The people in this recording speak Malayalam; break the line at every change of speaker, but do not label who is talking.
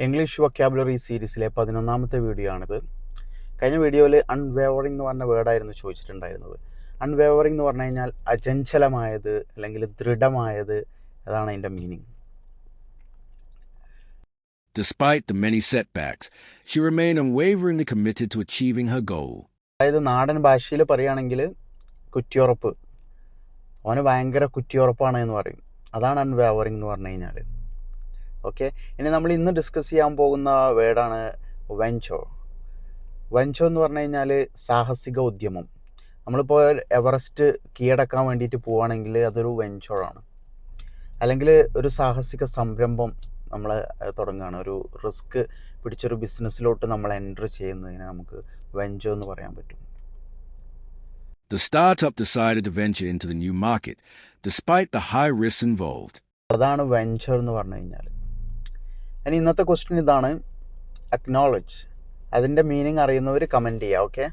ഇംഗ്ലീഷ് വൊക്കാബുലറി സീരീസിലെ 11ാമത്തെ വീഡിയോ ആണിത്. കഴിഞ്ഞ വീഡിയോയിൽ അൺവേവറിംഗ് എന്ന് പറഞ്ഞ വേർഡായിരുന്നു ചോദിച്ചിട്ടുണ്ടായിരുന്നത്. അൺവേവറിംഗ് എന്ന് പറഞ്ഞു കഴിഞ്ഞാൽ അചഞ്ചലമായത് അല്ലെങ്കിൽ ദൃഢമായത്, അതാണ് അതിൻ്റെ meaning.
Despite the many setbacks, she remained unwaveringly committed to achieving her goal.
അതായത് നാടൻ ഭാഷയിൽ പറയുകയാണെങ്കിൽ കുറ്റിയുറപ്പ്, അവന് ഭയങ്കര കുറ്റിയുറപ്പാണ് എന്ന് പറയും. അതാണ് അൺവേവറിംഗ് എന്ന് പറഞ്ഞു കഴിഞ്ഞാൽ. ഓക്കെ, ഇനി നമ്മൾ ഇന്ന് ഡിസ്കസ് ചെയ്യാൻ പോകുന്ന വേർഡാണ് വെഞ്ചർ. വെഞ്ചർ എന്ന് പറഞ്ഞു കഴിഞ്ഞാൽ സാഹസിക ഉദ്യമം. നമ്മളിപ്പോൾ എവറസ്റ്റ് കീഴടക്കാൻ വേണ്ടിയിട്ട് പോവുകയാണെങ്കിൽ അതൊരു വെഞ്ചറാണ്. അല്ലെങ്കിൽ ഒരു സാഹസിക സംരംഭം നമ്മൾ തുടങ്ങുകയാണ്, ഒരു റിസ്ക് പിടിച്ചൊരു ബിസിനസ്സിലോട്ട് നമ്മൾ എൻ്റർ ചെയ്യുന്നതിന് നമുക്ക് വെഞ്ചർ എന്ന് പറയാൻ പറ്റും.
The startup decided to venture into the new market, despite the high risks involved.
അതാണ് വെഞ്ചർ എന്ന് പറഞ്ഞു കഴിഞ്ഞാൽ. ഇനി ഇന്നത്തെ ക്വസ്റ്റ്യൻ ഇതാണ്, അക്നോളജ്. അതിൻ്റെ മീനിങ് അറിയുന്നവർ കമൻറ്റ് ചെയ്യുക. ഓക്കെ.